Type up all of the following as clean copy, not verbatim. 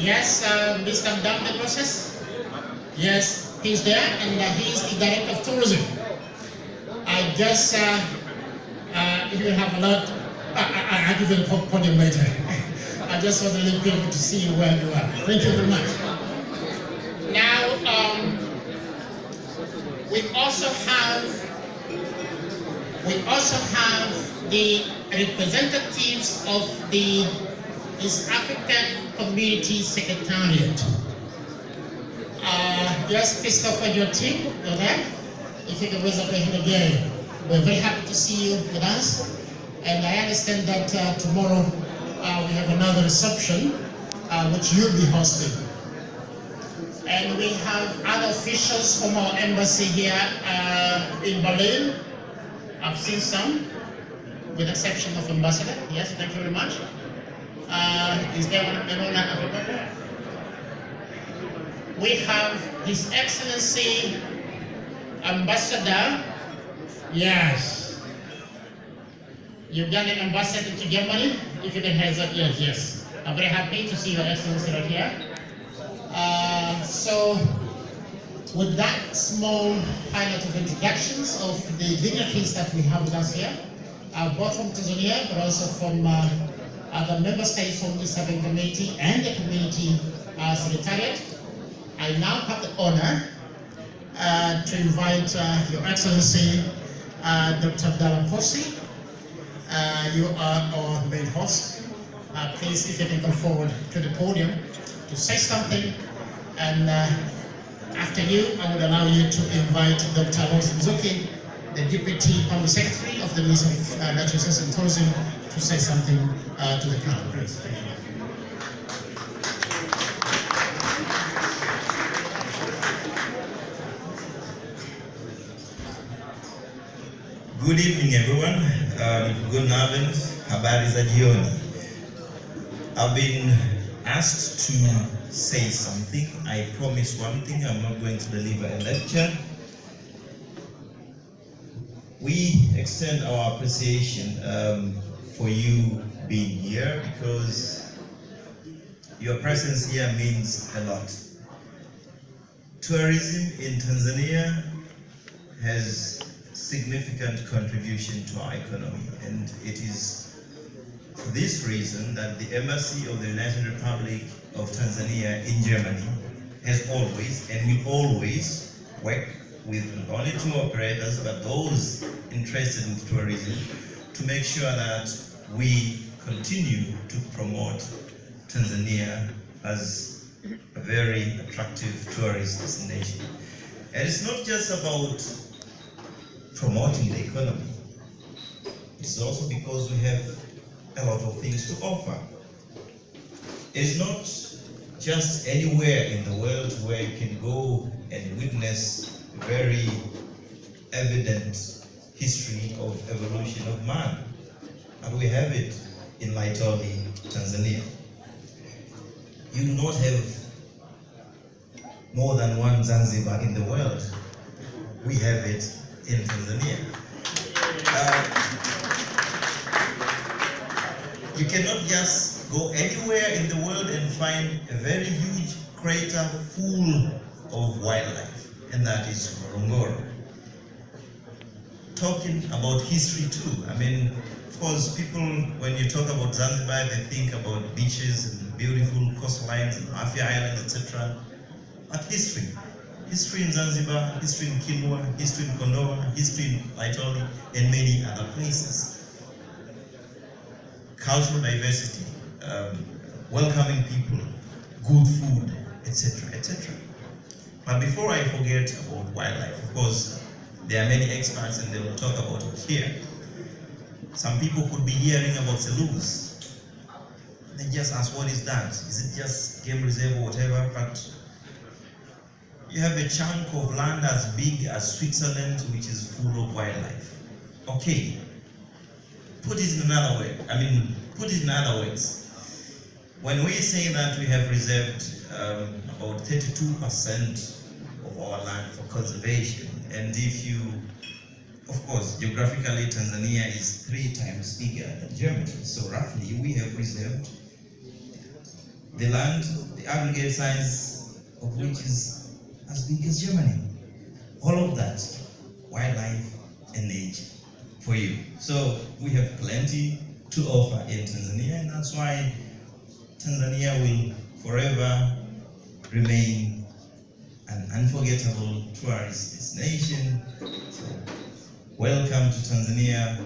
Yes, Mr. Mdam process. Yes, he's there, and he's the director of tourism. I guess if you have a lot, I'll give you a podium later. I just want to leave people to see where you are. Thank you very much. Now, we also have the representatives of the East African Community Secretariat. Yes, Christopher, your team, you're there. If you can raise up your hand again. We're very happy to see you with us. And I understand that tomorrow we have another reception, which you'll be hosting. And we have other officials from our embassy here in Berlin. I've seen some, with the exception of Ambassador. Yes, thank you very much. Is there anyone at Afrobridge? We have His Excellency Ambassador, yes, Ugandan Ambassador to Germany. If you can hands up, yes. I'm very happy to see Your Excellency right here. So, with that small highlight of introductions of the dignitaries that we have with us here, both from Tanzania, but also from other member states from the East African Community and the Community Secretariat, I now have the honor to invite Your Excellency Dr. Abdallah Posi. You are our main host. Please, if you can come forward to the podium to say something, and after you, I would allow you to invite Dr. Rose Nzuki, the Deputy Permanent Secretary of the Ministry of Natural Resources and Tourism, to say something to the crowd. Please. Thank you. Good evening, everyone. Good Abend, habari za jioni. I've been asked to say something. I promise one thing, I'm not going to deliver a lecture. We extend our appreciation for you being here, because your presence here means a lot. Tourism in Tanzania has significant contribution to our economy, and it is for this reason that the Embassy of the United Republic of Tanzania in Germany has always and will always work with not only tour operators but those interested in tourism to make sure that we continue to promote Tanzania as a very attractive tourist destination. And it's not just about promoting the economy. It's also because we have a lot of things to offer. It's not just anywhere in the world where you can go and witness a very evident history of evolution of man. And we have it in Laitoli, Tanzania. You do not have more than one Zanzibar in the world. We have it in Tanzania. You cannot just go anywhere in the world and find a very huge crater full of wildlife, and that is Ngorongoro. Talking about history too, I mean, of course, people, when you talk about Zanzibar, they think about beaches and beautiful coastlines and Afya Islands, etc. But history. History in Zanzibar, history in Kilwa, history in Kondoa, history in Laitoli, and many other places. Cultural diversity, welcoming people, good food, etc., etc. But before I forget about wildlife, of course, there are many experts and they will talk about it here. Some people could be hearing about Selous. They just ask, what is that? Is it just game reserve or whatever? But you have a chunk of land as big as Switzerland, which is full of wildlife. Okay, put it in another way. Put it in other words. When we say that we have reserved about 32% of our land for conservation, and if you, of course, geographically, Tanzania is 3 times bigger than Germany, so roughly we have reserved the land, the aggregate size of which is as big as Germany. All of that, wildlife and nature for you. So we have plenty to offer in Tanzania, and that's why Tanzania will forever remain an unforgettable tourist destination. So, welcome to Tanzania.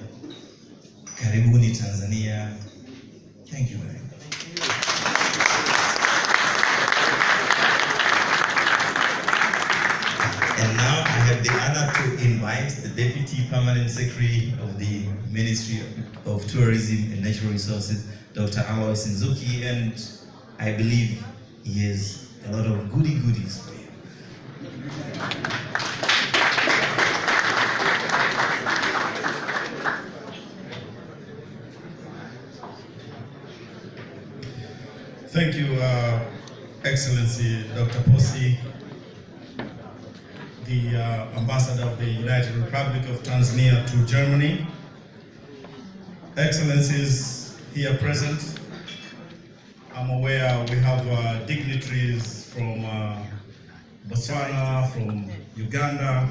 Karibuni Tanzania. Thank you very much. And now I have the honor to invite the Deputy Permanent Secretary of the Ministry of Tourism and Natural Resources, Dr. Alois Nzuki, and I believe he has a lot of goodies for you. Thank you, Excellency Dr. Posi, the Ambassador of the United Republic of Tanzania to Germany. Excellencies here present, I'm aware we have dignitaries from Botswana, from Uganda,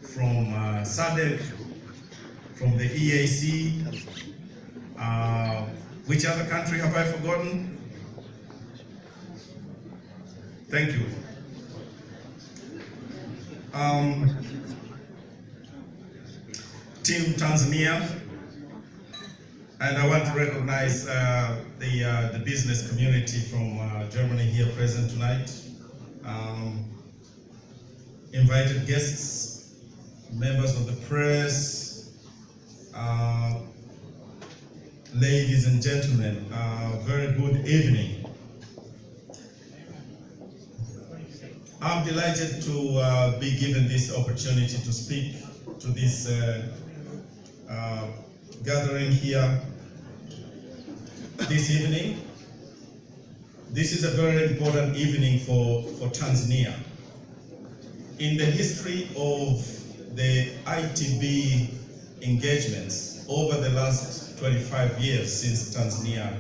from SADC, from the EAC. Which other country have I forgotten? Thank you. Team Tanzania, and I want to recognize the business community from Germany here present tonight. Invited guests, members of the press, ladies and gentlemen, very good evening. I'm delighted to be given this opportunity to speak to this gathering here this evening. This is a very important evening for Tanzania. In the history of the ITB engagements over the last 25 years since Tanzania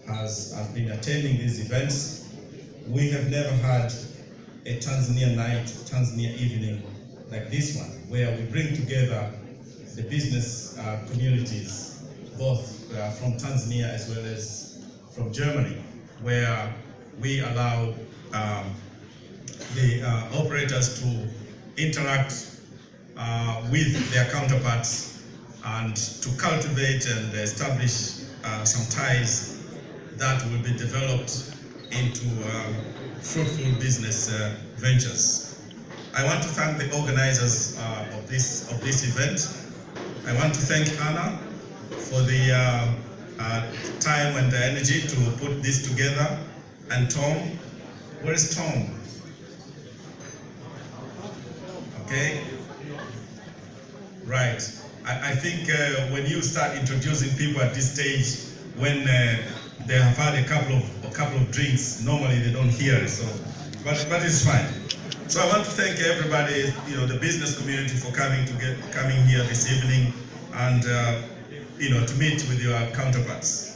has been attending these events, we have never had a Tanzania night, Tanzania evening like this one, where we bring together the business communities, both from Tanzania as well as from Germany, where we allow the operators to interact with their counterparts and to cultivate and establish some ties that will be developed into fruitful business ventures. I want to thank the organizers of this event. I want to thank Anna for the time and the energy to put this together, and Tom. Where is Tom? Okay. Right. I think when you start introducing people at this stage, when they have had a couple of drinks, normally they don't hear it. So, but it's fine. So I want to thank everybody, the business community, for coming here this evening, and to meet with your counterparts.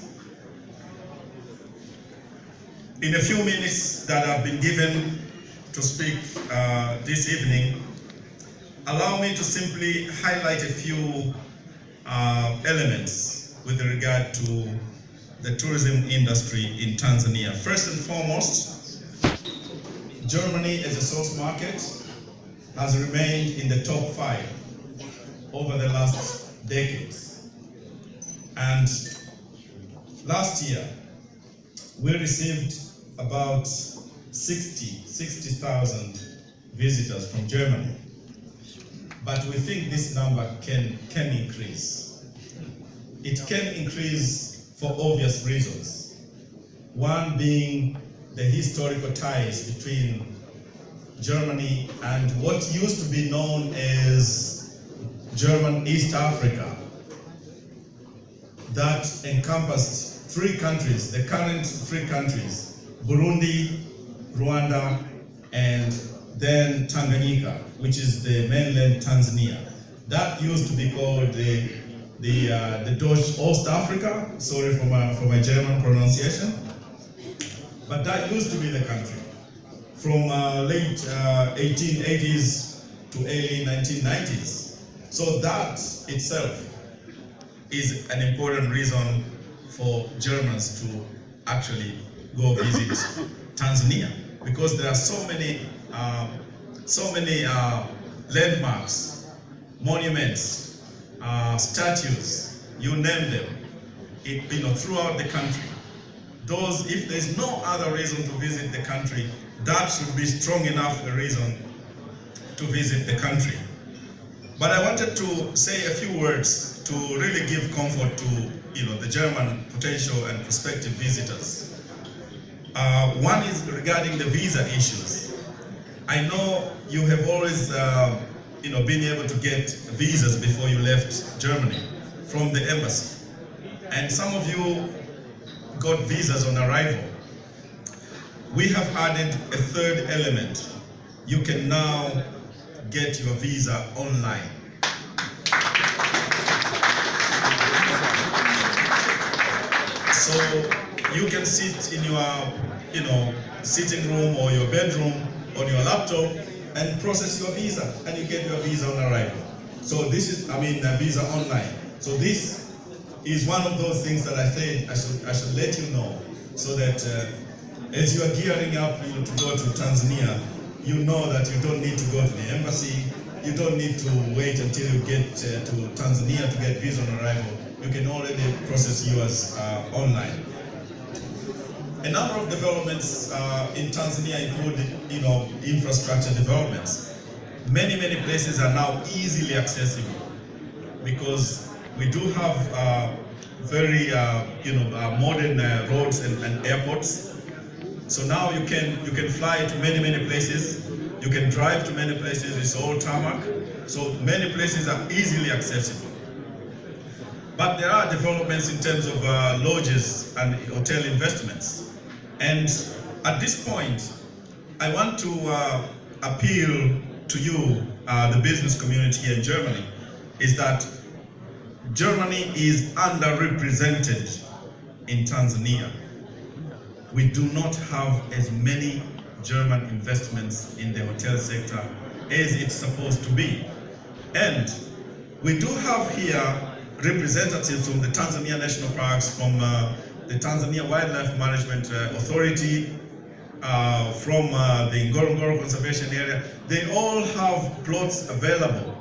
In a few minutes that I've been given to speak this evening, allow me to simply highlight a few elements with regard to the tourism industry in Tanzania. First and foremost, Germany as a source market has remained in the top 5 over the last decades. And last year, we received about 60,000 visitors from Germany. But we think this number can increase. It can increase for obvious reasons. One being the historical ties between Germany and what used to be known as German East Africa, that encompassed 3 countries, the current 3 countries, Burundi, Rwanda, and then Tanganyika, which is the mainland Tanzania. That used to be called the Deutsche Ostafrika. Sorry for my German pronunciation. But that used to be the country. From late 1880s to early 1990s. So that itself is an important reason for Germans to actually go visit Tanzania, because there are so many landmarks, monuments, statues, you name them, throughout the country. Those, if there's no other reason to visit the country, that should be strong enough a reason to visit the country. But I wanted to say a few words to really give comfort to the German potential and prospective visitors. One is regarding the visa issues. I know you have always been able to get visas before you left Germany from the embassy. And some of you got visas on arrival. We have added a third element. You can now get your visa online. So you can sit in your sitting room or your bedroom on your laptop and process your visa, and you get your visa on arrival. So this is, a visa online. So this is one of those things that I said I should let you know, so that as you are gearing up to go to Tanzania, you know that you don't need to go to the embassy, you don't need to wait until you get to Tanzania to get visa on arrival. You can already process yours online. A number of developments in Tanzania include, infrastructure developments. Many places are now easily accessible because we do have very, modern roads and airports. So now you can fly to many places. You can drive to many places. It's all tarmac. So many places are easily accessible. But there are developments in terms of lodges and hotel investments. And at this point, I want to appeal to you, the business community here in Germany, is that Germany is underrepresented in Tanzania. We do not have as many German investments in the hotel sector as it's supposed to be. And we do have here representatives from the Tanzania National Parks, from the Tanzania Wildlife Management Authority, from the Ngorongoro Conservation Area. They all have plots available.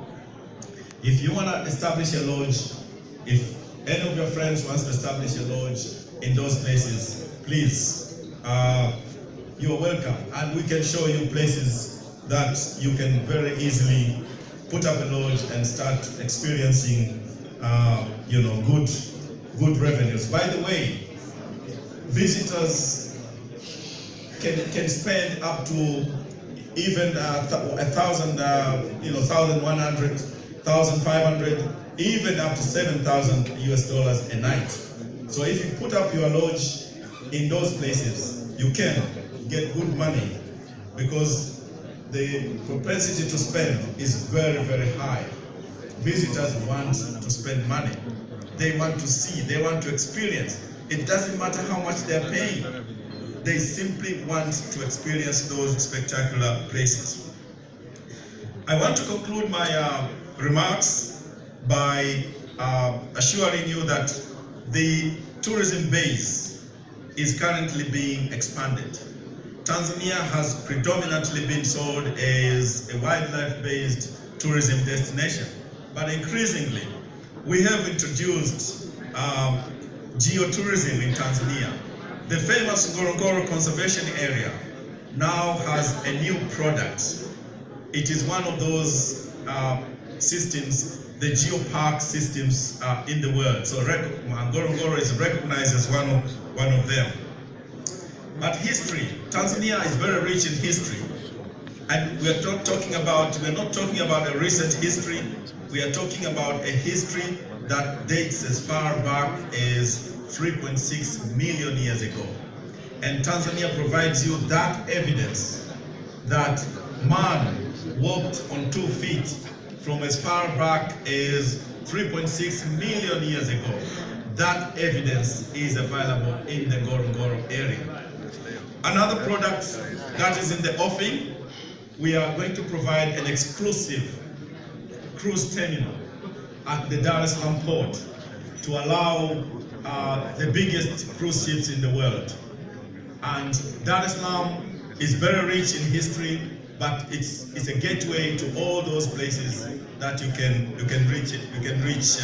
If you want to establish a lodge, if any of your friends wants to establish a lodge in those places, please, you are welcome. And we can show you places that you can very easily put up a lodge and start experiencing good revenues. By the way, visitors can spend up to even 1,000, 1,100, 1,500, even up to $7,000 US a night. So if you put up your lodge in those places, you can get good money, because the propensity to spend is very high. Visitors want to spend money. They want to see, they want to experience. It doesn't matter how much they're paying. They simply want to experience those spectacular places. I want to conclude my remarks by assuring you that the tourism base is currently being expanded. Tanzania has predominantly been sold as a wildlife-based tourism destination. But increasingly, we have introduced geotourism in Tanzania. The famous Ngorongoro Conservation Area now has a new product. It is one of those systems, the geopark systems in the world. So Ngorongoro is recognized as one of them. But history, Tanzania is very rich in history. And we're not talking about a recent history. We are talking about a history that dates as far back as 3.6 million years ago. And Tanzania provides you that evidence that man walked on 2 feet from as far back as 3.6 million years ago. That evidence is available in the Ngorongoro area. Another product that is in the offing, we are going to provide an exclusive cruise terminal at the Dar es Salaam port to allow the biggest cruise ships in the world. And Dar es Salaam is very rich in history, but it's a gateway to all those places that you can reach,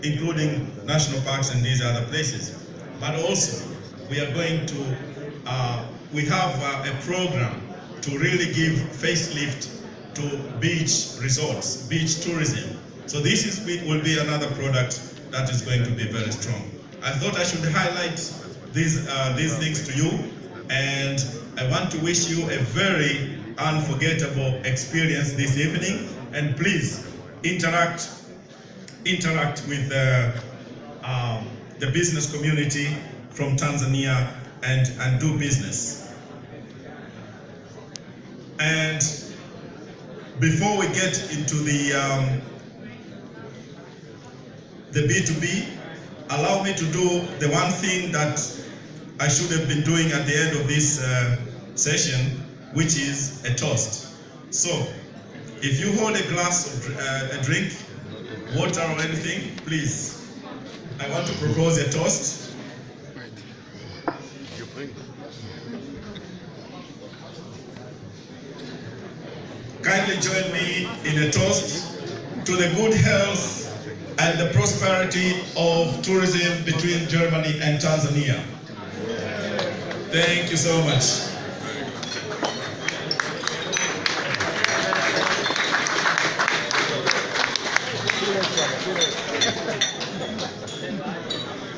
including national parks and these other places. But also, we are going to we have a program to really give facelift to beach resorts, beach tourism. So this will be another product that is going to be very strong. I thought I should highlight these things to you, and I want to wish you a very unforgettable experience this evening. And please interact with the business community from Tanzania and do business. And before we get into the B2B, allow me to do the one thing that I should have been doing at the end of this session, which is a toast. So, if you hold a glass of a drink, water or anything, please, I want to propose a toast. Kindly join me in a toast to the good health and the prosperity of tourism between Germany and Tanzania. Thank you so much.